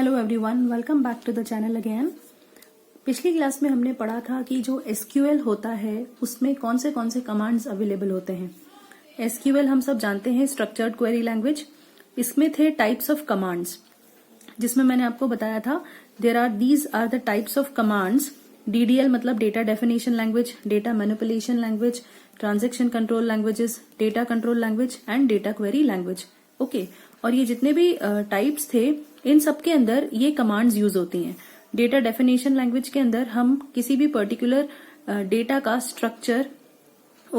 Hello everyone, welcome back to the channel again. पिछली class में हमने पढ़ा था कि जो एसक्यूएल होता है उसमें कौन से कमांड्स अवेलेबल होते हैं। एसक्यूएल हम सब जानते हैं, स्ट्रक्चर्ड क्वेरी लैंग्वेज। इसमें थे टाइप्स ऑफ कमांड्स, जिसमें मैंने आपको बताया था these are the types of commands. DDL मतलब data definition language, data manipulation language, transaction control languages, data control language and data query language. Okay, और ये जितने भी टाइप्स थे इन सब के अंदर ये कमांड्स यूज होती हैं। डेटा डेफिनेशन लैंग्वेज के अंदर हम किसी भी पर्टिकुलर डेटा का स्ट्रक्चर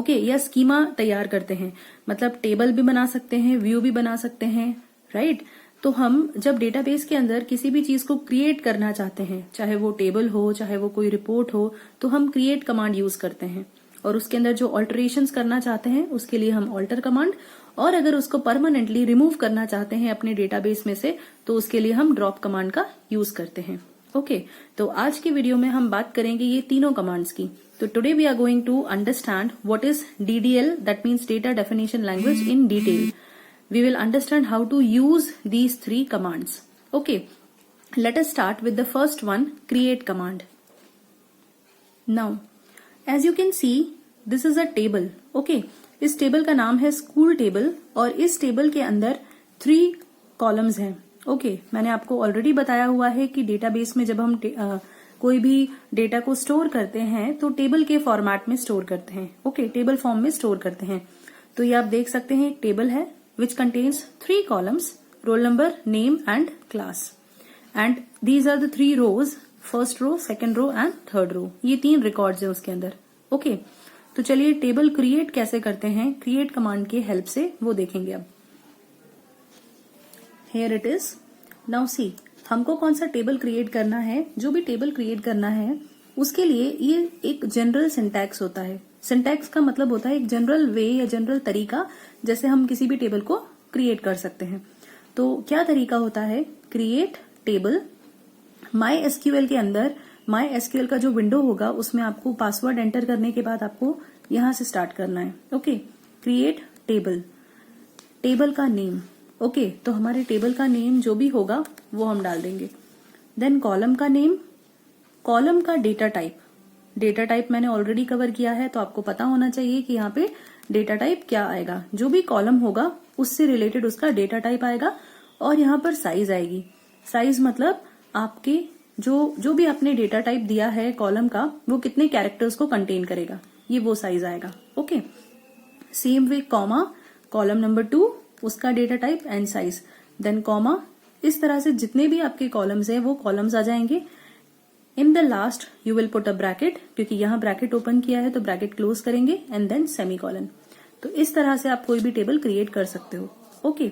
या स्कीमा तैयार करते हैं, मतलब टेबल भी बना सकते हैं, व्यू भी बना सकते हैं, राइट। तो हम जब डेटाबेस के अंदर किसी भी चीज को क्रिएट करना चाहते हैं, चाहे वो टेबल हो, चाहे वो कोई रिपोर्ट हो, तो हम क्रिएट कमांड यूज करते हैं। और उसके अंदर जो ऑल्टरेशंस करना चाहते हैं उसके लिए हम ऑल्टर कमांड, और अगर उसको परमानेंटली रिमूव करना चाहते हैं अपने डेटाबेस में से तो उसके लिए हम ड्रॉप कमांड का यूज करते हैं। ओके, तो आज की वीडियो में हम बात करेंगे ये तीनों कमांड्स की। तो today we are going to understand what is DDL, that means data definition language, in detail. We will understand how to use these three commands. Okay, let us start with the first one, create command. Now, as you can see, this is a table. Okay, इस table का नाम है school table और इस table के अंदर 3 columns हैं। Okay, मैंने आपको ऑलरेडी बताया हुआ है कि डेटाबेस में जब हम कोई भी डेटा को स्टोर करते हैं तो टेबल के फॉर्मेट में स्टोर करते हैं। ओके, टेबल फॉर्म में स्टोर करते हैं। तो ये आप देख सकते हैं एक टेबल है which contains 3 columns, roll number, name and class. And these are the 3 rows, first row, second row and third row. ये 3 records हैं उसके अंदर। ओके, तो चलिए टेबल क्रिएट कैसे करते हैं, क्रिएट कमांड के हेल्प से वो देखेंगे अब। Here it is. Now see, हमको कौन सा टेबल क्रिएट करना है। जो भी टेबल क्रिएट करना है उसके लिए ये एक जनरल सिंटैक्स होता है। सिंटैक्स का मतलब होता है एक जनरल वे या जनरल तरीका, जैसे हम किसी भी टेबल को क्रिएट कर सकते हैं। तो क्या तरीका होता है, क्रिएट टेबल। माई एसक्यूएल के अंदर माई एसक्यूएल का जो विंडो होगा उसमें आपको पासवर्ड एंटर करने के बाद आपको यहां से स्टार्ट करना है। ओके, क्रिएट टेबल, टेबल का नेम। ओके, तो हमारे टेबल का नेम जो भी होगा वो हम डाल देंगे। देन कॉलम का नेम, कॉलम का डेटा टाइप। डेटा टाइप मैंने ऑलरेडी कवर किया है तो आपको पता होना चाहिए कि यहाँ पे डेटा टाइप क्या आएगा। जो भी कॉलम होगा उससे रिलेटेड उसका डेटा टाइप आएगा। और यहाँ पर साइज आएगी। साइज मतलब आपके जो भी आपने डेटा टाइप दिया है कॉलम का वो कितने कैरेक्टर्स को कंटेन करेगा, ये वो साइज आएगा। Okay, same way comma, column number 2 उसका data type and size, then comma. इस तरह से जितने भी आपके कॉलम्स है वो कॉलम्स आ जाएंगे। In the last you will put a bracket, क्योंकि यहाँ ब्रैकेट ओपन किया है तो ब्रैकेट क्लोज करेंगे, एंड देन सेमीकोलन। तो इस तरह से आप कोई भी टेबल क्रिएट कर सकते हो। ओके,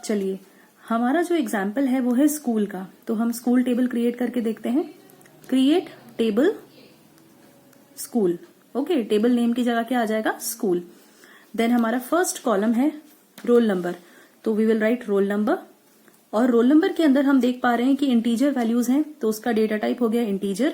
चलिए हमारा जो एग्जाम्पल है वो है स्कूल का, तो हम स्कूल टेबल क्रिएट करके देखते हैं। Create table school. Okay, table name की जगह क्या आ जाएगा, स्कूल। देन हमारा फर्स्ट कॉलम है रोल नंबर, तो we will write roll number. और रोल नंबर के अंदर हम देख पा रहे हैं कि इंटीजर वैल्यूज हैं तो उसका डेटा टाइप हो गया इंटीजर।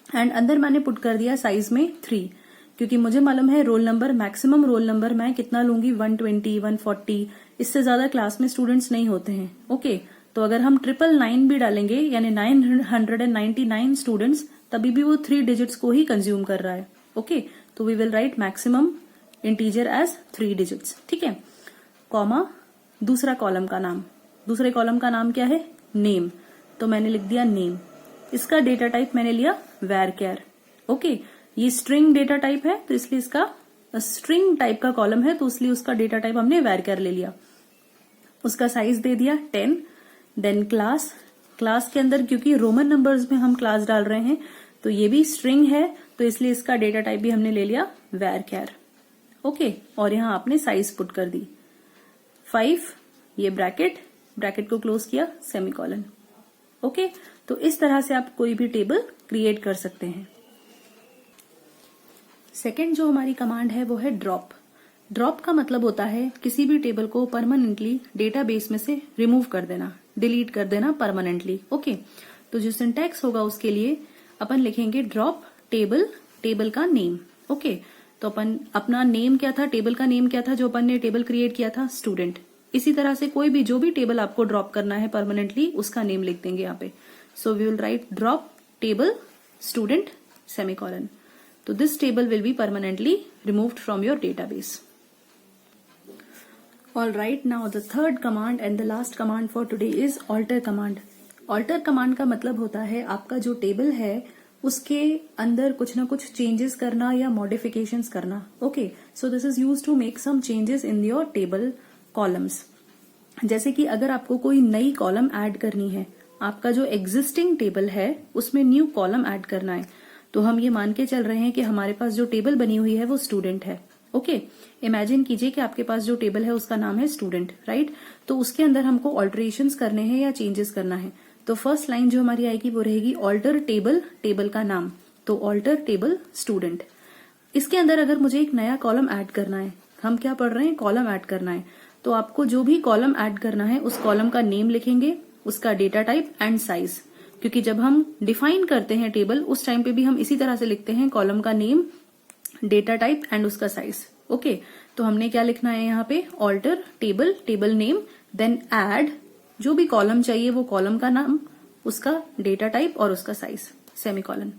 एंड अंदर मैंने पुट कर दिया साइज में 3, क्योंकि मुझे मालूम है roll number, maximum roll number मैं कितना लूंगी, 120, 140, इससे ज्यादा क्लास में स्टूडेंट्स नहीं होते हैं। ओके, तो अगर हम 999 भी डालेंगे यानी 999 स्टूडेंट्स, तभी भी वो 3 डिजिट्स को ही कंज्यूम कर रहा है। ओके, तो we will write maximum integer as 3 digits. ठीक है, कॉमा, दूसरा कॉलम का नाम, दूसरे कॉलम का नाम क्या है, नेम, तो मैंने लिख दिया नेम। इसका डेटा टाइप मैंने लिया varchar। ओके, ये स्ट्रिंग डेटा टाइप है तो इसलिए इसका स्ट्रिंग टाइप का कॉलम है तो इसलिए उसका डेटा टाइप हमने varchar ले लिया। उसका साइज दे दिया 10। देन क्लास, क्लास के अंदर क्योंकि रोमन नंबर्स में हम क्लास डाल रहे हैं तो ये भी स्ट्रिंग है तो इसलिए इसका डेटा टाइप भी हमने ले लिया varchar। ओके, और यहां आपने साइज पुट कर दी 5, ये ब्रैकेट को क्लोज किया, सेमीकोलन। ओके, तो इस तरह से आप कोई भी टेबल क्रिएट कर सकते हैं। सेकेंड जो हमारी कमांड है वो है ड्रॉप। ड्रॉप का मतलब होता है किसी भी टेबल को परमानेंटली डेटाबेस में से रिमूव कर देना, डिलीट कर देना परमानेंटली। ओके, तो जो सिंटैक्स होगा उसके लिए अपन लिखेंगे ड्रॉप टेबल, टेबल का नेम। ओके, तो अपन अपना नेम क्या था, टेबल का नेम क्या था जो अपन ने टेबल क्रिएट किया था, स्टूडेंट। इसी तरह से कोई भी जो भी टेबल आपको ड्रॉप करना है परमानेंटली उसका नेम लिख देंगे यहाँ पे. So we will write drop table student semicolon. तो this table will be permanently removed from your database. All right, now the third command and the last command for today is alter command. Alter command का मतलब होता है आपका जो table है उसके अंदर कुछ ना कुछ चेंजेस करना या मॉडिफिकेशंस करना. Okay, so this is used to make some changes in your table columns. जैसे कि अगर आपको कोई नई कॉलम ऐड करनी है, आपका जो एग्जिस्टिंग टेबल है उसमें न्यू कॉलम ऐड करना है, तो हम ये मान के चल रहे हैं कि हमारे पास जो टेबल बनी हुई है वो स्टूडेंट है. ओके, इमेजिन कीजिए कि आपके पास जो टेबल है उसका नाम है स्टूडेंट, राइट. तो उसके अंदर हमको ऑल्टरेशंस करने हैं या चेंजेस करना है. तो फर्स्ट लाइन जो हमारी आएगी वो रहेगी ऑल्टर टेबल, टेबल का नाम, तो ऑल्टर टेबल स्टूडेंट. इसके अंदर अगर मुझे एक नया कॉलम ऐड करना है, हम क्या पढ़ रहे हैं, कॉलम ऐड करना है, तो आपको जो भी कॉलम ऐड करना है उस कॉलम का नेम लिखेंगे, उसका डेटा टाइप एंड साइज. क्योंकि जब हम डिफाइन करते हैं टेबल उस टाइम पे भी हम इसी तरह से लिखते हैं, कॉलम का नेम, डेटा टाइप एंड उसका साइज. ओके, तो हमने क्या लिखना है यहाँ पे, alter table, table name, then add जो भी कॉलम चाहिए वो कॉलम का नाम, उसका डेटा टाइप और उसका साइज, सेमीकोलन.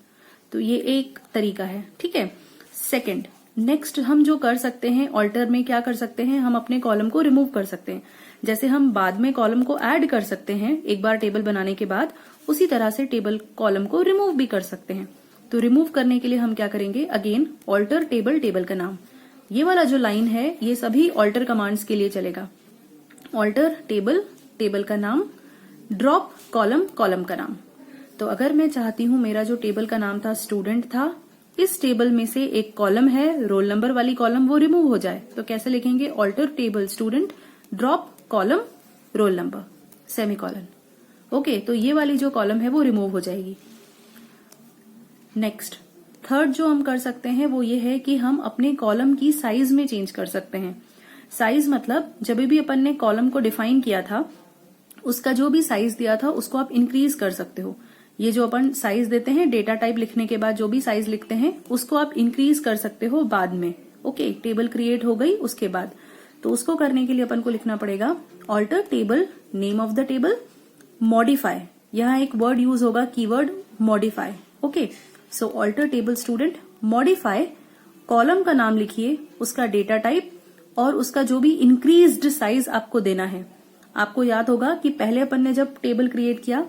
तो ये एक तरीका है, ठीक है. सेकंड, नेक्स्ट हम जो कर सकते हैं ऑल्टर में, क्या कर सकते हैं, हम अपने कॉलम को रिमूव कर सकते हैं. जैसे हम बाद में कॉलम को ऐड कर सकते हैं एक बार टेबल बनाने के बाद, उसी तरह से टेबल कॉलम को रिमूव भी कर सकते हैं. तो रिमूव करने के लिए हम क्या करेंगे, अगेन ऑल्टर टेबल, टेबल का नाम. ये वाला जो लाइन है ये सभी ऑल्टर कमांड्स के लिए चलेगा. ऑल्टर टेबल, टेबल का नाम, ड्रॉप कॉलम, कॉलम का नाम. तो अगर मैं चाहती हूं मेरा जो टेबल का नाम था स्टूडेंट था, इस टेबल में से एक कॉलम है रोल नंबर वाली कॉलम, वो रिमूव हो जाए, तो कैसे लिखेंगे, alter table student, drop column roll number, semicolon. Okay, तो ये वाली जो कॉलम है वो रिमूव हो जाएगी. नेक्स्ट, थर्ड जो हम कर सकते हैं वो ये है कि हम अपने कॉलम की साइज में चेंज कर सकते हैं. साइज मतलब जब भी अपन ने कॉलम को डिफाइन किया था उसका जो भी साइज दिया था उसको आप इंक्रीज कर सकते हो. ये जो अपन साइज देते हैं डेटा टाइप लिखने के बाद जो भी साइज लिखते हैं उसको आप इंक्रीज कर सकते हो बाद में. ओके, टेबल क्रिएट हो गई उसके बाद, तो उसको करने के लिए अपन को लिखना पड़ेगा alter table, name of the table, modify. यहाँ एक वर्ड यूज होगा, keyword modify. Okay, so alter table student, modify, column का नाम लिखिए, उसका डेटा टाइप और उसका जो भी इंक्रीज्ड साइज आपको देना है. आपको याद होगा कि पहले अपन ने जब टेबल क्रिएट किया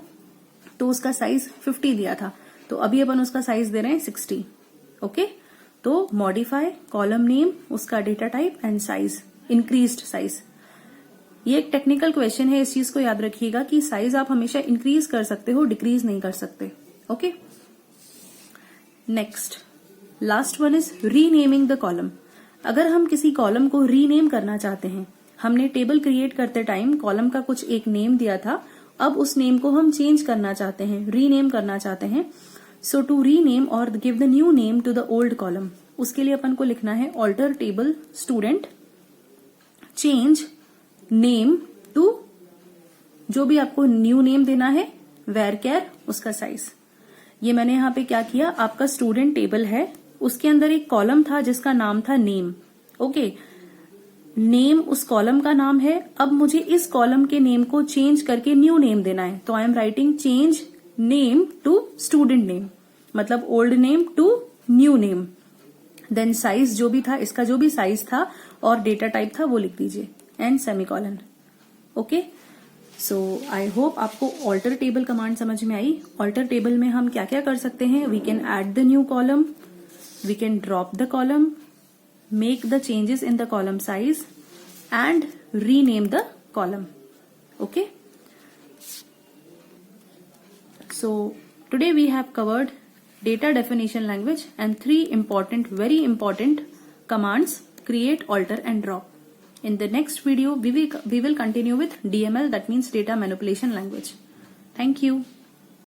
तो उसका साइज 50 दिया था, तो अभी अपन उसका साइज दे रहे हैं 60. ओके, तो मॉडिफाई, कॉलम नेम, उसका data type and size, increased size. ये एक टेक्निकल क्वेश्चन है, इस चीज को याद रखिएगा कि साइज आप हमेशा इंक्रीज कर सकते हो, डिक्रीज नहीं कर सकते. Okay, next, last one is renaming the column. अगर हम किसी कॉलम को रीनेम करना चाहते हैं, हमने टेबल क्रिएट करते टाइम कॉलम का कुछ एक नेम दिया था, अब उस नेम को हम चेंज करना चाहते हैं, रीनेम करना चाहते हैं. सो टू रीनेम और give the new name to the old column, उसके लिए अपन को लिखना है alter table student, change name to, जो भी आपको न्यू नेम देना है, वेर केयर, उसका साइज. ये मैंने यहाँ पे क्या किया, आपका स्टूडेंट टेबल है, उसके अंदर एक कॉलम था जिसका नाम था नेम. ओके, नेम उस कॉलम का नाम है. अब मुझे इस कॉलम के नेम को चेंज करके न्यू नेम देना है, तो I am writing change name to student name, मतलब old name to new name. Then size जो भी था, इसका जो भी साइज था और डेटा टाइप था वो लिख दीजिए, and semicolon. Okay, so I hope आपको ऑल्टर टेबल कमांड समझ में आई. ऑल्टर टेबल में हम क्या क्या कर सकते हैं, we can add the new column, we can drop the column, make the changes in the column size and rename the column. Okay, so today we have covered data definition language and 3 important, very important commands, create, alter and drop. In the next video, we will continue with DML, that means data manipulation language. Thank you.